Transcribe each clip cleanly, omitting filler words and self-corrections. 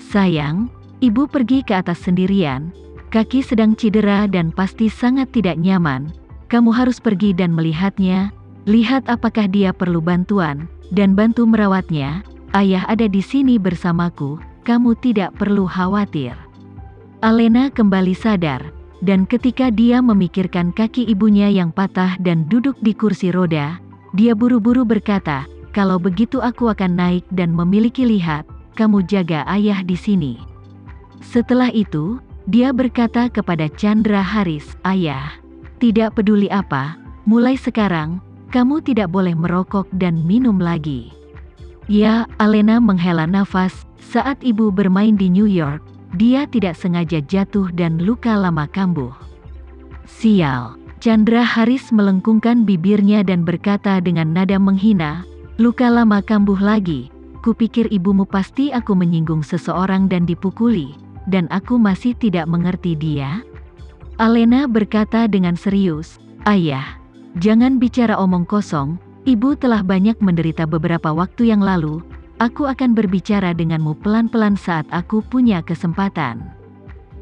Sayang, ibu pergi ke atas sendirian. Kaki sedang cedera dan pasti sangat tidak nyaman. Kamu harus pergi dan melihatnya. Lihat apakah dia perlu bantuan, dan bantu merawatnya. Ayah ada di sini bersamaku, kamu tidak perlu khawatir. Alena kembali sadar, dan ketika dia memikirkan kaki ibunya yang patah dan duduk di kursi roda, dia buru-buru berkata, kalau begitu aku akan naik dan memiliki. Lihat, kamu jaga ayah di sini. Setelah itu, dia berkata kepada Chandra Haris, ayah, tidak peduli apa, mulai sekarang, kamu tidak boleh merokok dan minum lagi. Ya, Alena menghela nafas, saat ibu bermain di New York, dia tidak sengaja jatuh dan luka lama kambuh. Sial, Chandra Haris melengkungkan bibirnya dan berkata dengan nada menghina, luka lama kambuh lagi, kupikir ibumu pasti aku menyinggung seseorang dan dipukuli, dan aku masih tidak mengerti dia. Alena berkata dengan serius, ayah, jangan bicara omong kosong, ibu telah banyak menderita beberapa waktu yang lalu, aku akan berbicara denganmu pelan-pelan saat aku punya kesempatan.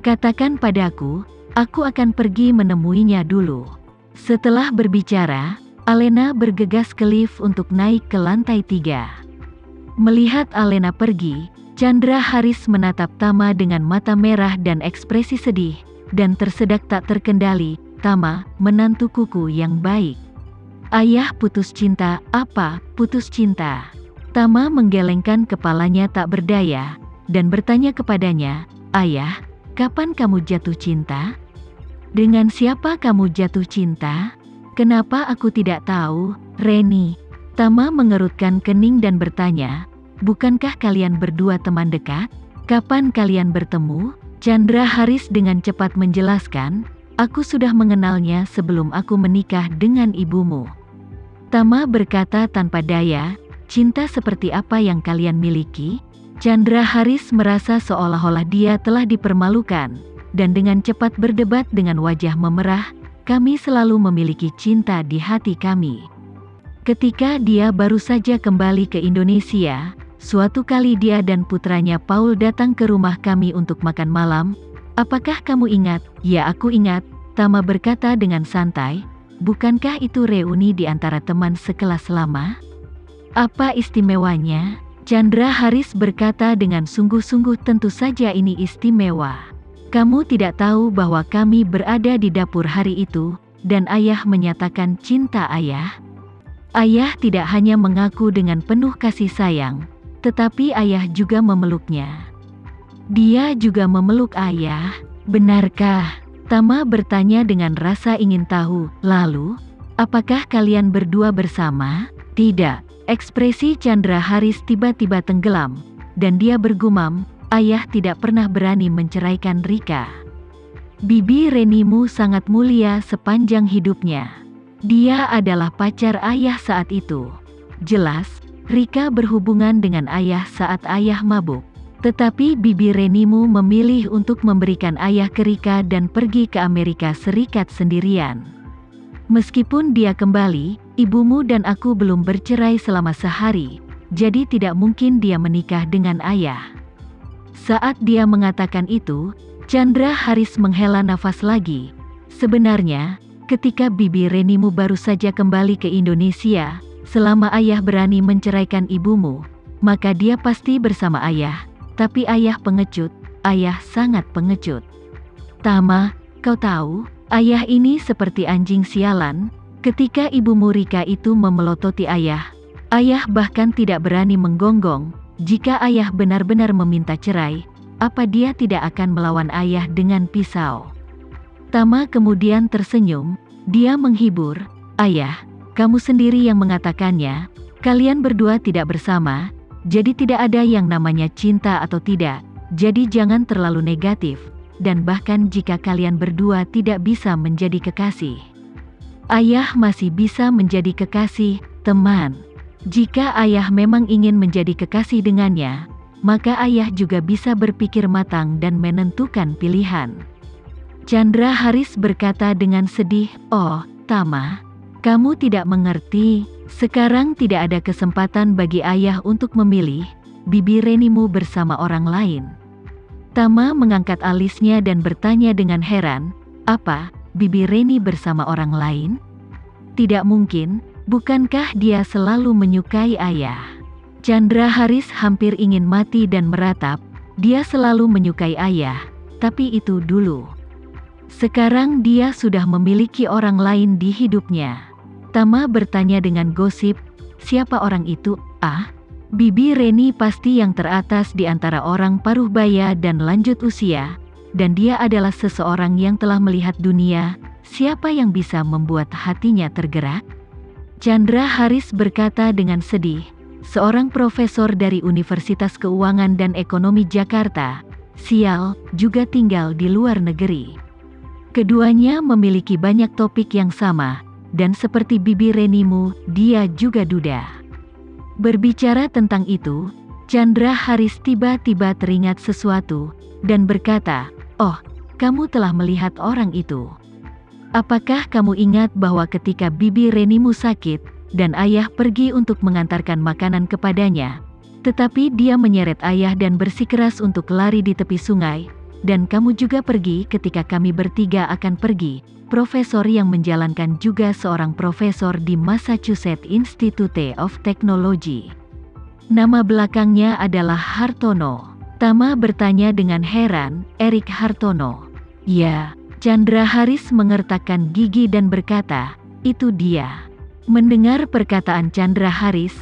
Katakan padaku, aku akan pergi menemuinya dulu. Setelah berbicara, Alena bergegas ke lift untuk naik ke lantai 3. Melihat Alena pergi, Chandra Haris menatap Tama dengan mata merah dan ekspresi sedih, dan tersedak tak terkendali. Tama, menantu kuku yang baik. Ayah putus cinta, apa, putus cinta? Tama menggelengkan kepalanya tak berdaya, dan bertanya kepadanya, ayah, kapan kamu jatuh cinta? Dengan siapa kamu jatuh cinta? Kenapa aku tidak tahu, Reni? Tama mengerutkan kening dan bertanya, bukankah kalian berdua teman dekat? Kapan kalian bertemu? Chandra Haris dengan cepat menjelaskan, aku sudah mengenalnya sebelum aku menikah dengan ibumu. Tama berkata tanpa daya, cinta seperti apa yang kalian miliki? Chandra Haris merasa seolah-olah dia telah dipermalukan, dan dengan cepat berdebat dengan wajah memerah, kami selalu memiliki cinta di hati kami. Ketika dia baru saja kembali ke Indonesia, suatu kali dia dan putranya Paul datang ke rumah kami untuk makan malam. Apakah kamu ingat? Ya, aku ingat, Tama berkata dengan santai. Bukankah itu reuni di antara teman sekelas lama? Apa istimewanya? Chandra Haris berkata dengan sungguh-sungguh, tentu saja ini istimewa. Kamu tidak tahu bahwa kami berada di dapur hari itu, dan ayah menyatakan cinta ayah. Ayah tidak hanya mengaku dengan penuh kasih sayang, tetapi ayah juga memeluknya. Dia juga memeluk ayah, benarkah? Tama bertanya dengan rasa ingin tahu. Lalu, apakah kalian berdua bersama? Tidak. Ekspresi Chandra Haris tiba-tiba tenggelam, dan dia bergumam, ayah tidak pernah berani menceraikan Rika. Bibi Renimu sangat mulia sepanjang hidupnya. Dia adalah pacar ayah saat itu. Jelas, Rika berhubungan dengan ayah saat ayah mabuk. Tetapi Bibi Renimu memilih untuk memberikan ayah ke Rika dan pergi ke Amerika Serikat sendirian. Meskipun dia kembali, ibumu dan aku belum bercerai selama sehari, jadi tidak mungkin dia menikah dengan ayah. Saat dia mengatakan itu, Chandra Haris menghela nafas lagi. Sebenarnya, ketika Bibi Renimu baru saja kembali ke Indonesia, selama ayah berani menceraikan ibumu, maka dia pasti bersama ayah. Tapi ayah pengecut, ayah sangat pengecut. Tama, kau tahu, ayah ini seperti anjing sialan. Ketika ibumu Rika itu memelototi ayah bahkan tidak berani menggonggong. Jika ayah benar-benar meminta cerai, apa dia tidak akan melawan ayah dengan pisau? Tama kemudian tersenyum, dia menghibur, ayah, kamu sendiri yang mengatakannya, kalian berdua tidak bersama. Jadi tidak ada yang namanya cinta atau tidak, jadi jangan terlalu negatif, dan bahkan jika kalian berdua tidak bisa menjadi kekasih, ayah masih bisa menjadi kekasih, teman. Jika ayah memang ingin menjadi kekasih dengannya, maka ayah juga bisa berpikir matang dan menentukan pilihan. Chandra Haris berkata dengan sedih, oh, Tama, kamu tidak mengerti. Sekarang tidak ada kesempatan bagi ayah untuk memilih, Bibi Renimu bersama orang lain. Tama mengangkat alisnya dan bertanya dengan heran, "Apa, Bibi Reni bersama orang lain?" "Tidak mungkin, bukankah dia selalu menyukai ayah?" Chandra Haris hampir ingin mati dan meratap, dia selalu menyukai ayah, tapi itu dulu. Sekarang dia sudah memiliki orang lain di hidupnya. Tama bertanya dengan gosip, "Siapa orang itu?" "Ah, Bibi Reni pasti yang teratas di antara orang paruh baya dan lanjut usia, dan dia adalah seseorang yang telah melihat dunia. Siapa yang bisa membuat hatinya tergerak?" Chandra Haris berkata dengan sedih, "Seorang profesor dari Universitas Keuangan dan Ekonomi Jakarta, sial, juga tinggal di luar negeri. Keduanya memiliki banyak topik yang sama, dan seperti Bibi Renimu, dia juga duda." Berbicara tentang itu, Chandra Haris tiba-tiba teringat sesuatu, dan berkata, "Oh, kamu telah melihat orang itu. Apakah kamu ingat bahwa ketika Bibi Renimu sakit, dan ayah pergi untuk mengantarkan makanan kepadanya, tetapi dia menyeret ayah dan bersikeras untuk lari di tepi sungai, dan kamu juga pergi ketika kami bertiga akan pergi." Profesor yang menjalankan juga seorang profesor di Massachusetts Institute of Technology. Nama belakangnya adalah Hartono. Tama bertanya dengan heran, "Erik Hartono?" "Ya." Chandra Haris mengertakkan gigi dan berkata, "Itu dia." Mendengar perkataan Chandra Haris,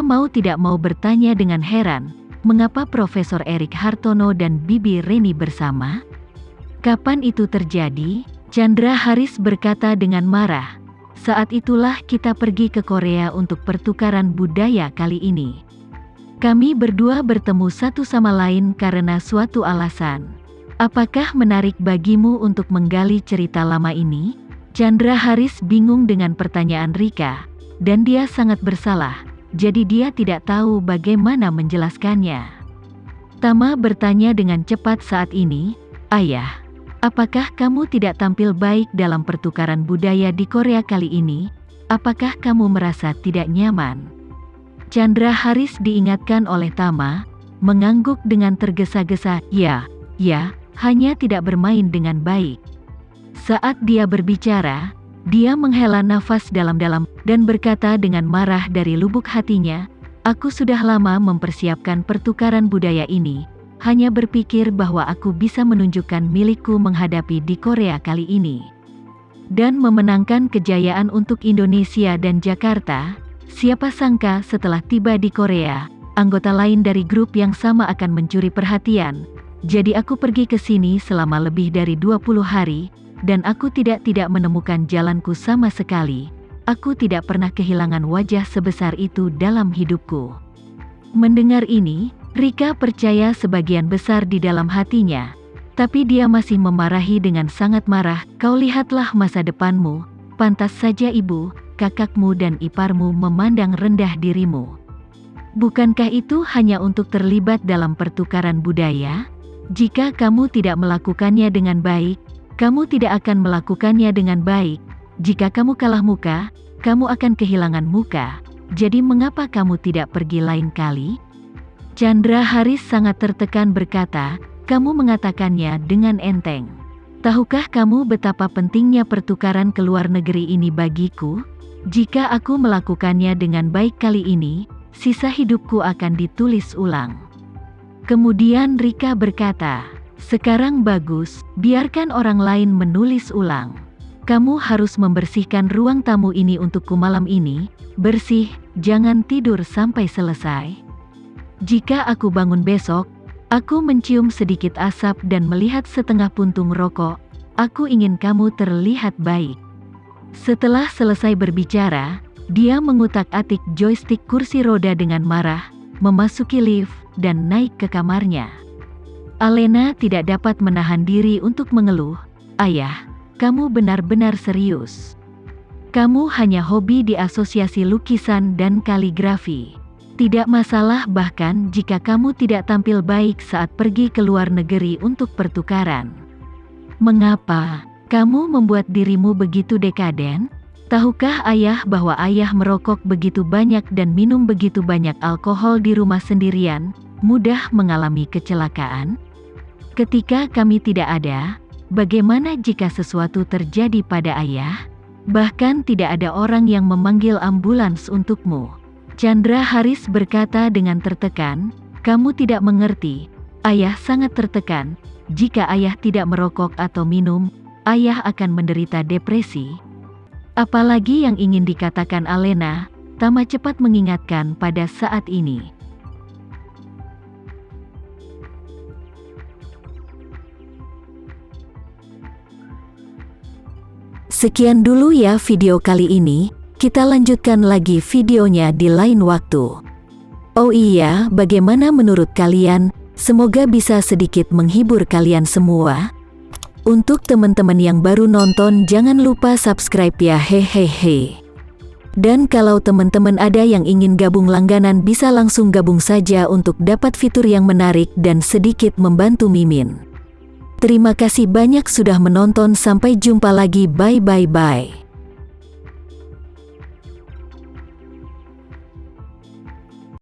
mau tidak mau bertanya dengan heran, mengapa Profesor Erik Hartono dan Bibi Reni bersama? "Kapan itu terjadi?" Chandra Haris berkata dengan marah, "Saat itulah kita pergi ke Korea untuk pertukaran budaya kali ini. Kami berdua bertemu satu sama lain karena suatu alasan. Apakah menarik bagimu untuk menggali cerita lama ini?" Chandra Haris bingung dengan pertanyaan Rika, dan dia sangat bersalah, jadi dia tidak tahu bagaimana menjelaskannya. Tama bertanya dengan cepat saat ini, "Ayah, apakah kamu tidak tampil baik dalam pertukaran budaya di Korea kali ini? Apakah kamu merasa tidak nyaman?" Chandra Haris diingatkan oleh Tama, mengangguk dengan tergesa-gesa, "Ya, hanya tidak bermain dengan baik." Saat dia berbicara, dia menghela nafas dalam-dalam, dan berkata dengan marah dari lubuk hatinya, "Aku sudah lama mempersiapkan pertukaran budaya ini, hanya berpikir bahwa aku bisa menunjukkan milikku menghadapi di Korea kali ini. Dan memenangkan kejayaan untuk Indonesia dan Jakarta. Siapa sangka setelah tiba di Korea, anggota lain dari grup yang sama akan mencuri perhatian. Jadi aku pergi ke sini selama lebih dari 20 hari, dan aku tidak menemukan jalanku sama sekali. Aku tidak pernah kehilangan wajah sebesar itu dalam hidupku." Mendengar ini, Rika percaya sebagian besar di dalam hatinya, tapi dia masih memarahi dengan sangat marah, "Kau lihatlah masa depanmu, pantas saja ibu, kakakmu dan iparmu memandang rendah dirimu. Bukankah itu hanya untuk terlibat dalam pertukaran budaya? Jika kamu tidak melakukannya dengan baik, kamu tidak akan melakukannya dengan baik. Jika kamu kalah muka, kamu akan kehilangan muka. Jadi mengapa kamu tidak pergi lain kali?" Chandra Haris sangat tertekan berkata, "Kamu mengatakannya dengan enteng. Tahukah kamu betapa pentingnya pertukaran ke luar negeri ini bagiku? Jika aku melakukannya dengan baik kali ini, sisa hidupku akan ditulis ulang." Kemudian Rika berkata, "Sekarang bagus, biarkan orang lain menulis ulang. Kamu harus membersihkan ruang tamu ini untukku malam ini, bersih, jangan tidur sampai selesai. Jika aku bangun besok, aku mencium sedikit asap dan melihat setengah puntung rokok, aku ingin kamu terlihat baik." Setelah selesai berbicara, dia mengutak-atik joystick kursi roda dengan marah, memasuki lift, dan naik ke kamarnya. Alena tidak dapat menahan diri untuk mengeluh, "Ayah, kamu benar-benar serius. Kamu hanya hobi di asosiasi lukisan dan kaligrafi. Tidak masalah bahkan jika kamu tidak tampil baik saat pergi ke luar negeri untuk pertukaran. Mengapa kamu membuat dirimu begitu dekaden? Tahukah ayah bahwa ayah merokok begitu banyak dan minum begitu banyak alkohol di rumah sendirian, mudah mengalami kecelakaan?" Ketika kami tidak ada, bagaimana jika sesuatu terjadi pada ayah? Bahkan tidak ada orang yang memanggil ambulans untukmu." Chandra Haris berkata dengan tertekan, "Kamu tidak mengerti. Ayah sangat tertekan. Jika ayah tidak merokok atau minum, ayah akan menderita depresi." Apalagi yang ingin dikatakan Alena, Tama cepat mengingatkan pada saat ini. Sekian dulu ya video kali ini, kita lanjutkan lagi videonya di lain waktu. Oh iya, bagaimana menurut kalian? Semoga bisa sedikit menghibur kalian semua. Untuk teman-teman yang baru nonton, jangan lupa subscribe ya, hehehe. Dan kalau teman-teman ada yang ingin gabung langganan, bisa langsung gabung saja untuk dapat fitur yang menarik dan sedikit membantu Mimin. Terima kasih banyak sudah menonton, sampai jumpa lagi, bye bye bye.